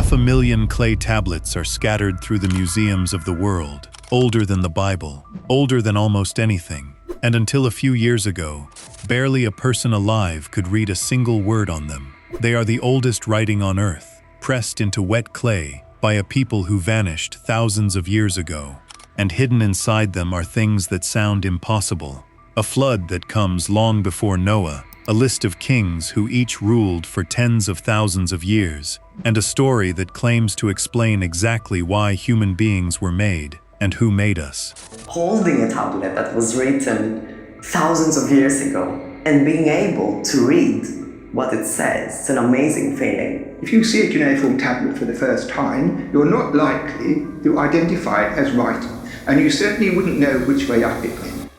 500,000 clay tablets are scattered through the museums of the world, older than the Bible, older than almost anything. And until a few years ago, barely a person alive could read a single word on them. They are the oldest writing on Earth, pressed into wet clay by a people who vanished thousands of years ago. And hidden inside them are things that sound impossible. A flood that comes long before Noah, a list of kings who each ruled for tens of thousands of years, and a story that claims to explain exactly why human beings were made and who made us. Holding a tablet that was written thousands of years ago and being able to read what it says, it's an amazing feeling. If you see a cuneiform tablet for the first time, you're not likely to identify it as writing, and you certainly wouldn't know which way up it went.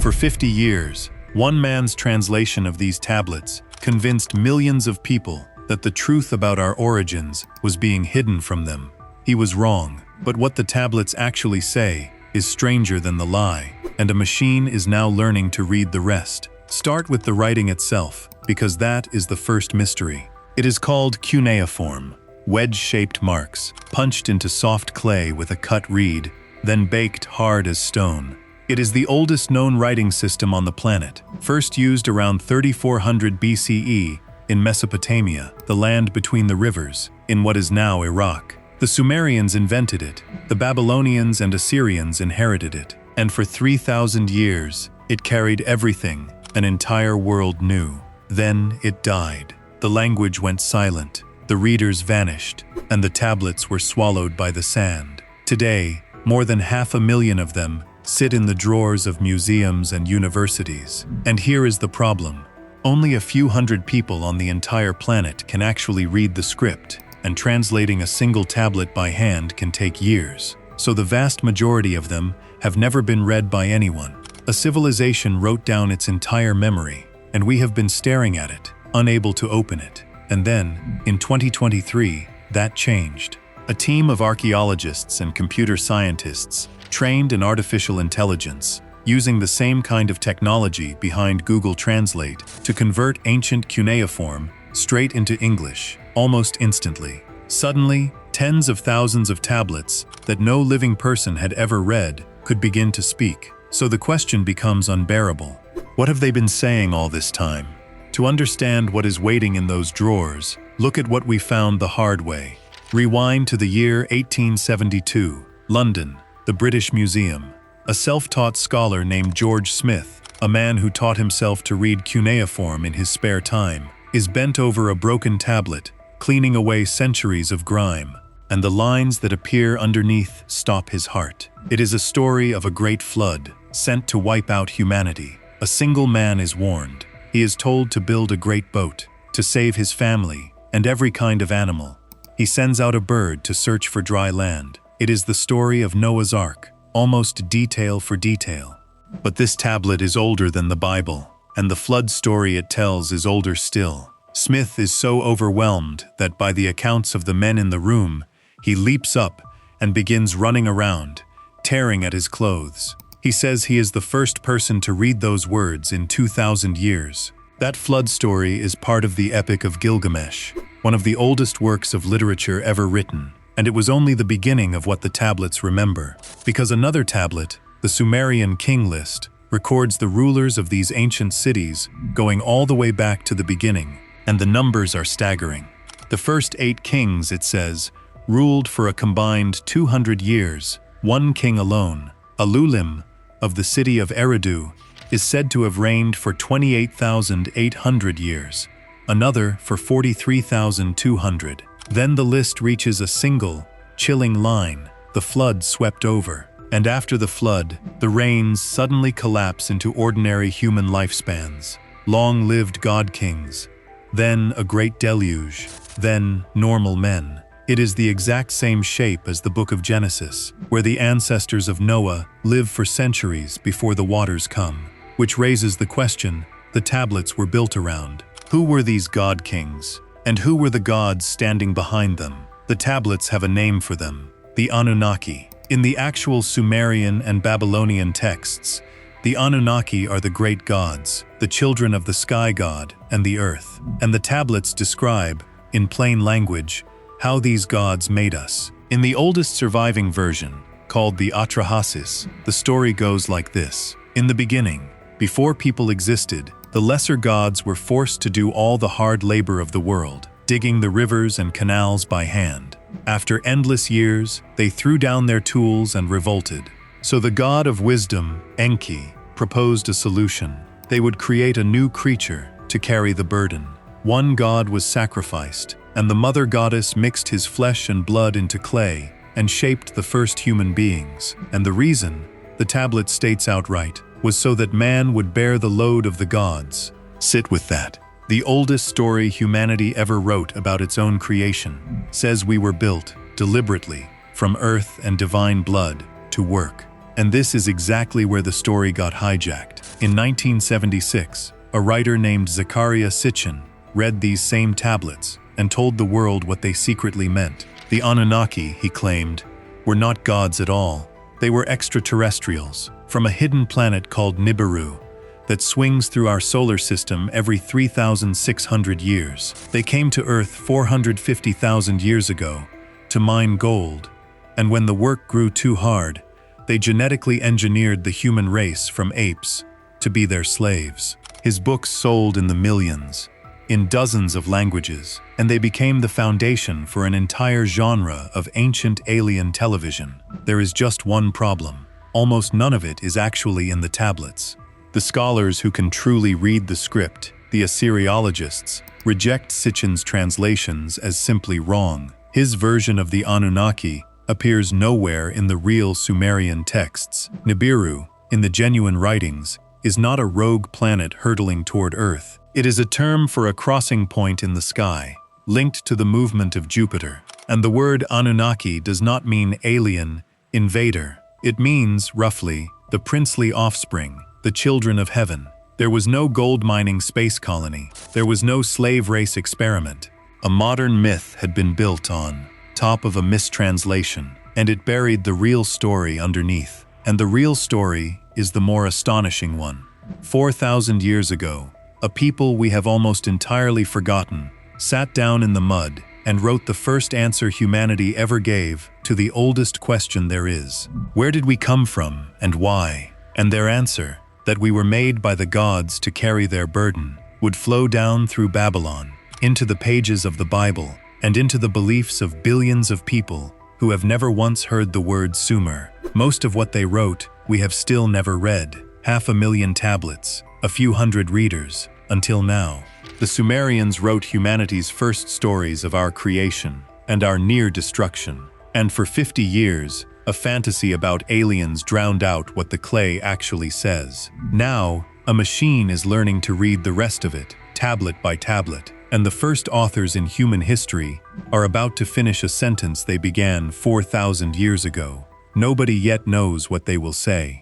For 50 years, one man's translation of these tablets convinced millions of people that the truth about our origins was being hidden from them. He was wrong, but what the tablets actually say is stranger than the lie, and a machine is now learning to read the rest. Start with the writing itself, because that is the first mystery. It is called cuneiform, wedge-shaped marks, punched into soft clay with a cut reed, then baked hard as stone. It is the oldest known writing system on the planet, first used around 3400 BCE in Mesopotamia, the land between the rivers, in what is now Iraq. The Sumerians invented it, the Babylonians and Assyrians inherited it, and for 3,000 years, it carried everything an entire world knew. Then it died. The language went silent, the readers vanished, and the tablets were swallowed by the sand. Today, more than 500,000 of them sit in the drawers of museums and universities. And here is the problem. Only a few hundred people on the entire planet can actually read the script, and translating a single tablet by hand can take years. So the vast majority of them have never been read by anyone. A civilization wrote down its entire memory, and we have been staring at it, unable to open it. And then, in 2023, that changed. A team of archaeologists and computer scientists trained in artificial intelligence, using the same kind of technology behind Google Translate to convert ancient cuneiform straight into English, almost instantly. Suddenly, tens of thousands of tablets that no living person had ever read could begin to speak. So the question becomes unbearable. What have they been saying all this time? To understand what is waiting in those drawers, look at what we found the hard way. Rewind to the year 1872, London, the British Museum. A self-taught scholar named George Smith, a man who taught himself to read cuneiform in his spare time, is bent over a broken tablet, cleaning away centuries of grime, and the lines that appear underneath stop his heart. It is a story of a great flood, sent to wipe out humanity. A single man is warned. He is told to build a great boat, to save his family and every kind of animal. He sends out a bird to search for dry land. It is the story of Noah's Ark, almost detail for detail. But this tablet is older than the Bible, and the flood story it tells is older still. Smith is so overwhelmed that by the accounts of the men in the room, he leaps up and begins running around, tearing at his clothes. He says he is the first person to read those words in 2,000 years. That flood story is part of the Epic of Gilgamesh, one of the oldest works of literature ever written. And it was only the beginning of what the tablets remember, because another tablet, the Sumerian king list, records the rulers of these ancient cities going all the way back to the beginning, and the numbers are staggering. The first 8 kings, it says, ruled for a combined 200 years. One king alone, Alulim, of the city of Eridu, is said to have reigned for 28,800 years, another for 43,200. Then the list reaches a single, chilling line: the flood swept over. And after the flood, the rains suddenly collapse into ordinary human lifespans. Long-lived god-kings. Then a great deluge. Then normal men. It is the exact same shape as the book of Genesis, where the ancestors of Noah live for centuries before the waters come. Which raises the question the tablets were built around. Who were these god-kings? And who were the gods standing behind them? The tablets have a name for them: the Anunnaki. In the actual Sumerian and Babylonian texts, the Anunnaki are the great gods, the children of the sky god and the earth. And the tablets describe in plain language, how these gods made us. In the oldest surviving version, called the Atrahasis, the story goes like this. In the beginning, before people existed, the lesser gods were forced to do all the hard labor of the world, digging the rivers and canals by hand. After endless years, they threw down their tools and revolted. So the god of wisdom, Enki, proposed a solution. They would create a new creature to carry the burden. One god was sacrificed, and the mother goddess mixed his flesh and blood into clay and shaped the first human beings. And the reason, the tablet states outright, was so that man would bear the load of the gods. Sit with that. The oldest story humanity ever wrote about its own creation says we were built, deliberately, from earth and divine blood, to work. And this is exactly where the story got hijacked. In 1976, a writer named Zecharia Sitchin read these same tablets and told the world what they secretly meant. The Anunnaki, he claimed, were not gods at all. They were extraterrestrials from a hidden planet called Nibiru that swings through our solar system every 3,600 years. They came to Earth 450,000 years ago to mine gold, and when the work grew too hard, they genetically engineered the human race from apes to be their slaves. His books sold in the millions, in dozens of languages, and they became the foundation for an entire genre of ancient alien television. There is just one problem. Almost none of it is actually in the tablets. The scholars who can truly read the script, the Assyriologists, reject Sitchin's translations as simply wrong. His version of the Anunnaki appears nowhere in the real Sumerian texts. Nibiru, in the genuine writings, is not a rogue planet hurtling toward Earth. It is a term for a crossing point in the sky, linked to the movement of Jupiter. And the word Anunnaki does not mean alien, invader. It means, roughly, the princely offspring, the children of heaven. There was no gold mining space colony. There was no slave race experiment. A modern myth had been built on top of a mistranslation, and it buried the real story underneath. And the real story is the more astonishing one. 4,000 years ago, a people we have almost entirely forgotten sat down in the mud and wrote the first answer humanity ever gave to the oldest question there is. Where did we come from and why? And their answer, that we were made by the gods to carry their burden, would flow down through Babylon, into the pages of the Bible, and into the beliefs of billions of people who have never once heard the word Sumer. Most of what they wrote, we have still never read. 500,000 tablets, a few hundred readers, until now. The Sumerians wrote humanity's first stories of our creation and our near destruction. And for 50 years, a fantasy about aliens drowned out what the clay actually says. Now, a machine is learning to read the rest of it, tablet by tablet, and the first authors in human history are about to finish a sentence they began 4,000 years ago. Nobody yet knows what they will say.